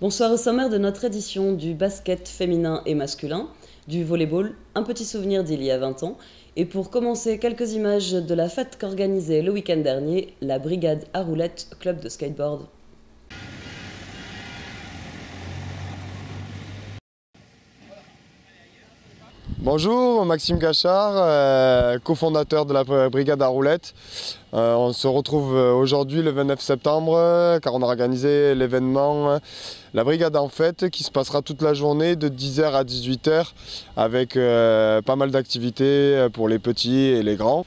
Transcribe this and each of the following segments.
Bonsoir au sommaire de notre édition du basket féminin et masculin, du volleyball, un petit souvenir d'il y a 20 ans. Et pour commencer, quelques images de la fête qu'organisait le week-end dernier la Brigade à Roulettes, club de skateboard. Bonjour, Maxime Cachard, cofondateur de la Brigade à Roulettes. On se retrouve aujourd'hui le 29 septembre car on a organisé l'événement La Brigade en Fête qui se passera toute la journée de 10h à 18h avec pas mal d'activités pour les petits et les grands.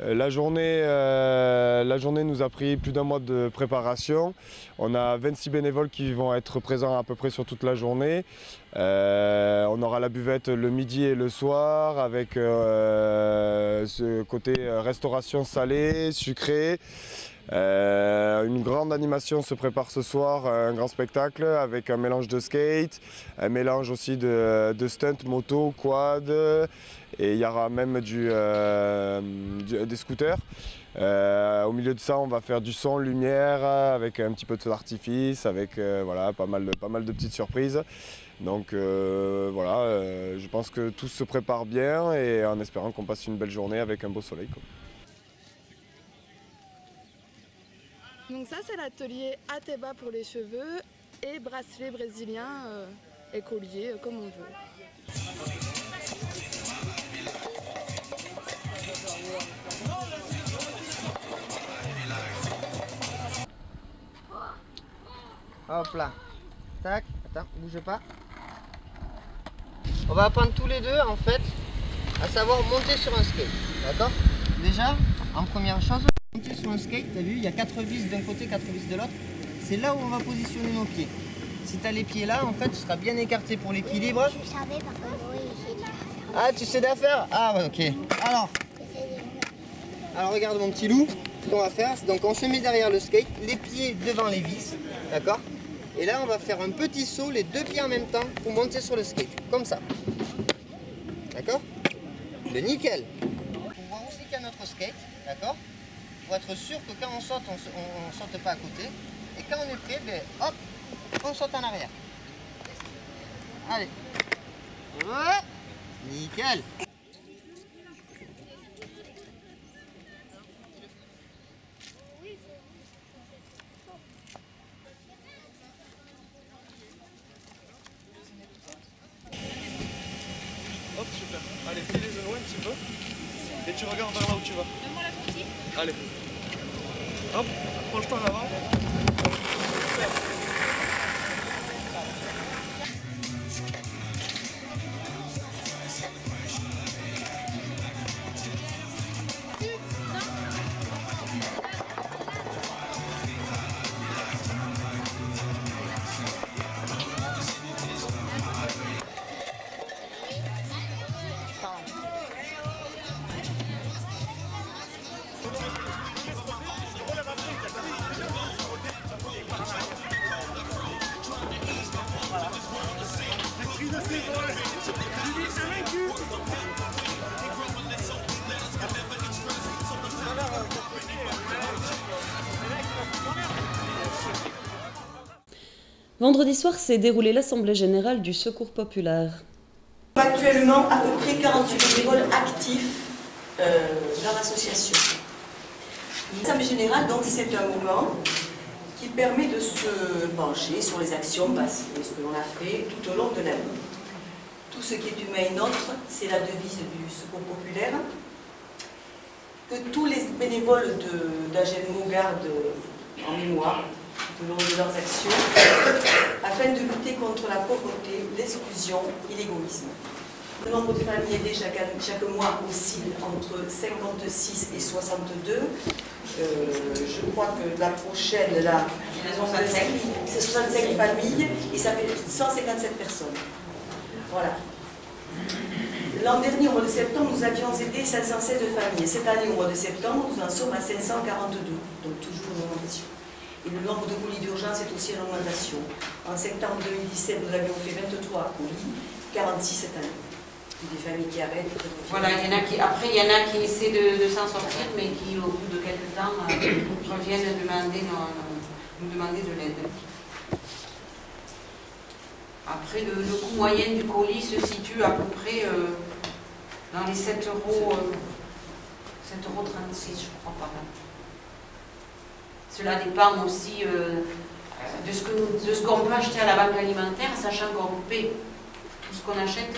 La journée nous a pris plus d'un mois de préparation. On a 26 bénévoles qui vont être présents à peu près sur toute la journée. On aura la buvette le midi et le soir avec ce côté restauration salée, sucrée. Une grande animation se prépare ce soir, un grand spectacle avec un mélange de skate, un mélange aussi de stunt, moto, quad, et il y aura même des scooters. Au milieu de ça, on va faire du son, lumière, avec un petit peu de feu d'artifice, avec voilà, pas mal de petites surprises. Donc voilà, je pense que tout se prépare bien et en espérant qu'on passe une belle journée avec un beau soleil, quoi. Donc ça c'est l'atelier Ateba pour les cheveux et bracelet brésilien et collier comme on veut. Hop là, tac, attends, bouge pas. On va apprendre tous les deux en fait à savoir monter sur un skate, d'accord? Déjà, en première chose, monter sur un skate, t'as vu, il y a 4 vis d'un côté, 4 vis de l'autre. C'est là où on va positionner nos pieds. Si tu as les pieds là, en fait, tu seras bien écarté pour l'équilibre. Je savais par contre, oui, j'ai déjà fait. Ah, tu sais d'affaire? Ah ouais, ok. Alors regarde mon petit loup, ce qu'on va faire, donc on se met derrière le skate, les pieds devant les vis, d'accord? Et là, on va faire un petit saut, les deux pieds en même temps, pour monter sur le skate, comme ça. D'accord? Le nickel. Pour voir aussi qu'il y a notre skate, d'accord? Pour être sûr que quand on saute, on ne saute pas à côté. Et quand on est prêt, ben, hop, on saute en arrière. Allez. Ouais. Nickel. Hop, super. Allez, fais les genoux un petit peu. Et tu regardes vers là où tu vas. Donne-moi la partie. Allez. Hop, approche-toi en avant. Super. Vendredi soir s'est déroulée l'Assemblée générale du Secours populaire. Actuellement, à peu près 48 bénévoles actifs dans l'association. L'Assemblée générale, donc, c'est un moment qui permet de se pencher sur les actions passées, ce que l'on a fait tout au long de l'année. Tout ce qui est humain est nôtre, c'est la devise du Secours populaire. Que tous les bénévoles d'Agelmo gardent en mémoire tout au long de leurs actions, afin de lutter contre la pauvreté, l'exclusion et l'égoïsme. Le nombre de familles aidées chaque mois oscille entre 56 et 62. Je crois que la prochaine, là, c'est 65 familles et ça fait 157 personnes. Voilà. L'an dernier, au mois de septembre, nous avions aidé 516 familles. Cette année, au mois de septembre, nous en sommes à 542. Donc toujours une augmentation. Et le nombre de colis d'urgence est aussi en augmentation. En septembre 2017, nous avions fait 23 colis, 46 cette année. Des familles qui arrêtent. Voilà, il y en a qui, après, il y en a qui essaient de s'en sortir, mais qui, au bout de quelques temps, reviennent nous demander de l'aide. Après, le coût moyen du colis se situe à peu près dans les 7 euros, 7,36 €, je crois, par là. Cela dépend aussi de ce qu'on peut acheter à la banque alimentaire, sachant qu'on paie tout ce qu'on achète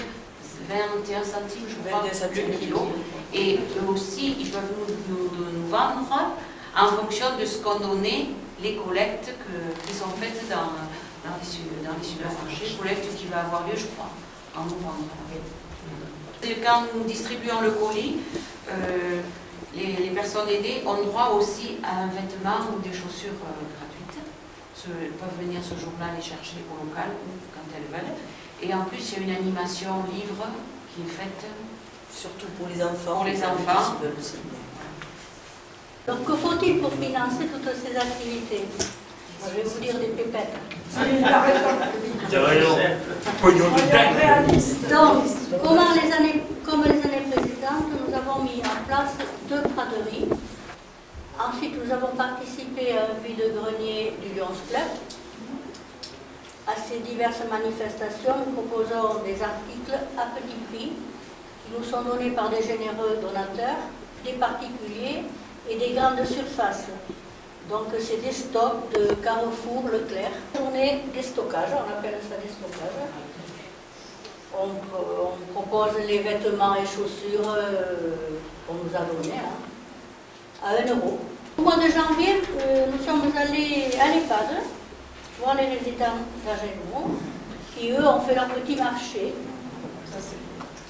21 centimes, je crois, le kilo. Et eux aussi, ils peuvent nous vendre en fonction de ce qu'ont donné les collectes qui sont faites dans les supermarchés, collecte qui va avoir lieu, je crois, en novembre. Et quand nous distribuons le colis, les personnes aidées ont droit aussi à un vêtement ou des chaussures gratuites. Elles peuvent venir ce jour-là les chercher au local quand elles veulent. Et en plus, il y a une animation livre qui est faite. Surtout pour les enfants. Pour les enfants. Aussi. Donc, que faut-il pour financer toutes ces activités? Moi, je vais vous dire des pépettes. Donc, comme les années précédentes, nous avons mis en place 2 braderies. Ensuite, nous avons participé à un vide-grenier du Lions Club. À ces diverses manifestations, nous proposons des articles à petit prix qui nous sont donnés par des généreux donateurs, des particuliers et des grandes surfaces. Donc c'est des stocks de Carrefour, Leclerc. Journée des stockages, on appelle ça des stockages. On propose les vêtements et chaussures qu'on nous a donnés à 1 €. Au mois de janvier, nous sommes allés à l'EHPAD voir les résidents d'Agenot qui, eux, ont fait leur petit marché.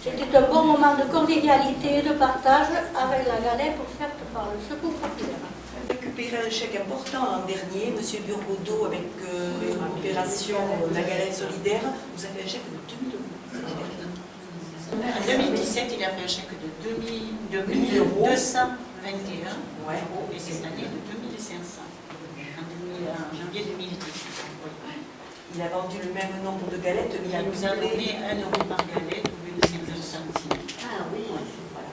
C'était un bon moment de convivialité et de partage avec la galette offerte par le Secours populaire. Récupéré un chèque important l'an dernier, M. Burgodeau, avec l'opération La Galette Solidaire, vous avez un chèque de 2 000 €. En 2017, il a fait un chèque de 221 €, et cette année de 2500 en janvier 2010. Il a vendu le même nombre de galettes, mais il nous a donné 1 € par galette au lieu de 50 centimes. Ah oui, voilà.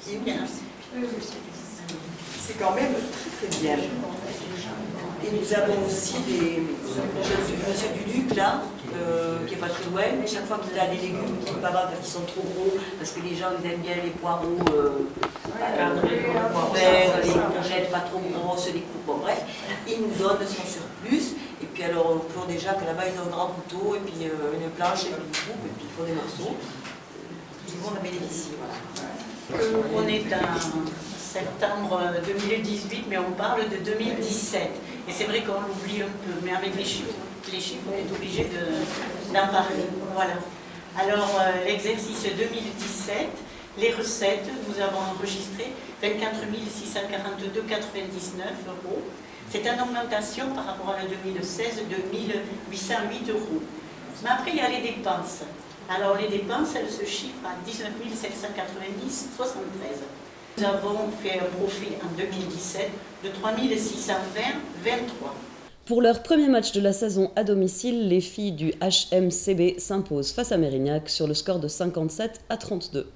C'est bien. C'est quand même très bien. Et nous avons aussi monsieur Duduc là, qui n'est pas très loin, mais chaque fois qu'il a des légumes qui ne pas parce qu'ils sont trop gros, parce que les gens ils aiment bien les poireaux, les courgettes pas trop grosses, les coupes, bon bref, il nous donne son surplus. Et puis alors on peut déjà que là-bas ils ont un grand couteau, et puis une planche, et puis une coupe, et puis ils font des morceaux. Tout le monde en bénéficie, voilà. On est en septembre 2018, mais on parle de 2017. Et c'est vrai qu'on l'oublie un peu, mais avec les chiffres on est obligé d'en parler. Voilà. Alors, l'exercice 2017, les recettes, nous avons enregistré 24 642,99 €. C'est une augmentation par rapport à la 2016 de 1 808 €. Mais après, il y a les dépenses. Alors, les dépenses, elles se chiffrent à 19 790,73 €. Nous avons fait un profit en 2017 de 3 620,23 €. Pour leur premier match de la saison à domicile, les filles du HMCB s'imposent face à Mérignac sur le score de 57 à 32.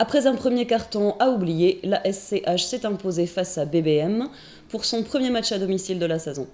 Après un premier carton à oublier, la SCH s'est imposée face à BBM pour son premier match à domicile de la saison.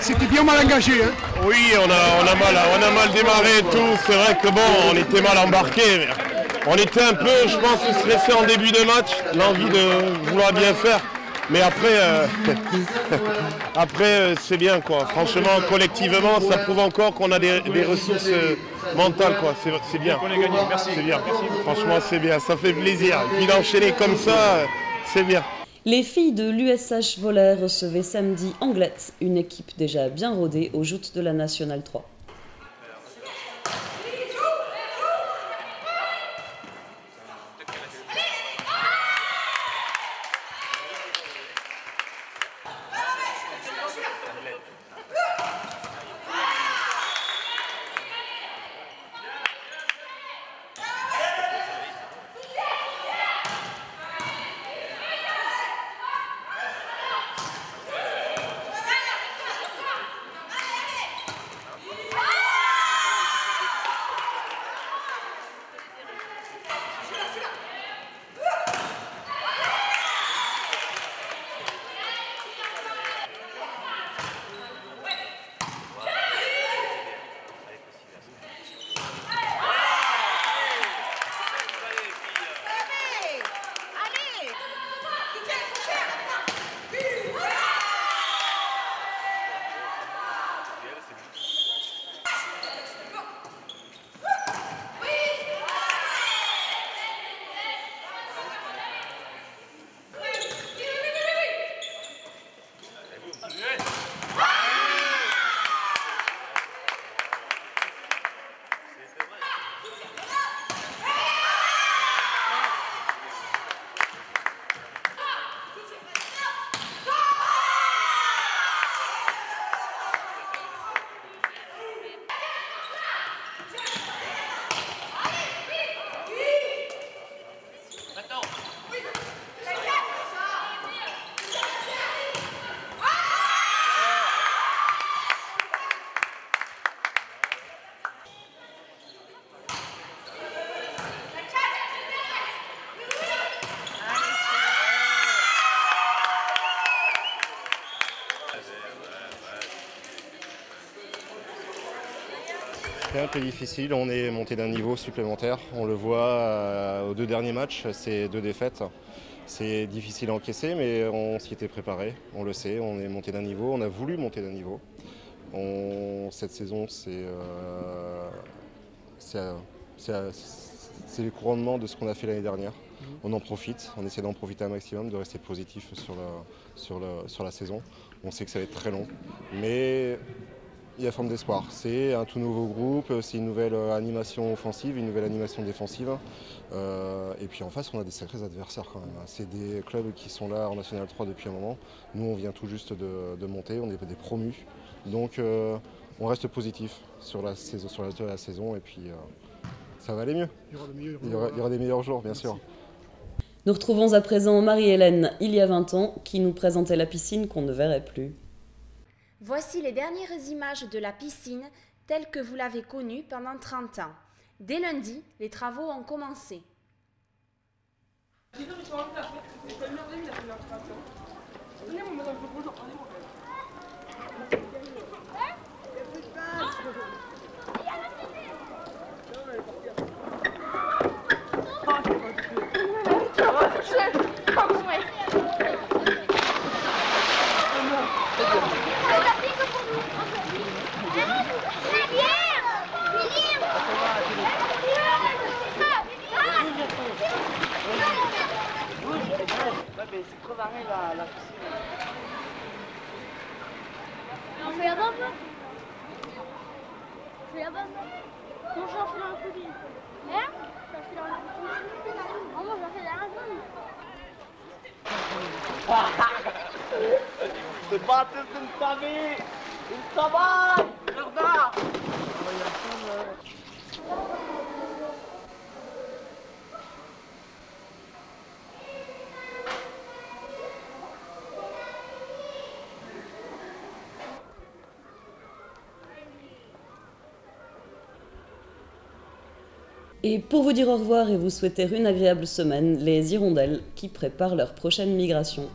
C'était bien mal engagé, hein? Oui, on a mal démarré et tout. C'est vrai que bon, on était mal embarqué. On était un peu, je pense, stressé en début de match, l'envie de vouloir bien faire. Mais après, c'est bien, quoi. Franchement, collectivement, ça prouve encore qu'on a des ressources mentales, quoi. C'est bien. On est gagné, merci. C'est bien. Franchement, c'est bien, ça fait plaisir. Et puis d'enchaîner comme ça, c'est bien. Les filles de l'USH Volley recevaient samedi Anglet, une équipe déjà bien rodée aux joutes de la Nationale 3. rentrée un peu difficile, on est monté d'un niveau supplémentaire. On le voit aux 2 derniers matchs, c'est 2 défaites. C'est difficile à encaisser, mais on s'y était préparé, on le sait, on est monté d'un niveau, on a voulu monter d'un niveau. Cette saison, c'est le couronnement de ce qu'on a fait l'année dernière. On en profite, on essaie d'en profiter un maximum, de rester positif sur la saison. On sait que ça va être très long, mais il y a forme d'espoir. C'est un tout nouveau groupe, c'est une nouvelle animation offensive, une nouvelle animation défensive. Et puis en face, on a des sacrés adversaires quand même. C'est des clubs qui sont là en National 3 depuis un moment. Nous, on vient tout juste de monter, on est des promus. Donc on reste positif sur la saison et puis ça va aller mieux. Il y aura des meilleurs jours, bien sûr. Nous retrouvons à présent Marie-Hélène, il y a 20 ans, qui nous présentait la piscine qu'on ne verrait plus. Voici les dernières images de la piscine telle que vous l'avez connue pendant 30 ans. Dès lundi, les travaux ont commencé. C'est crevaré la piscine. On fait la bombe. On fait la bombe. Moi j'en fais dans la cuisine. Hein? J'en fais dans la cuisine. Oh, moi j'en fais dans la cuisine. C'est pas tout une famille. Une travail. Regarde. Et pour vous dire au revoir et vous souhaiter une agréable semaine, les hirondelles qui préparent leur prochaine migration.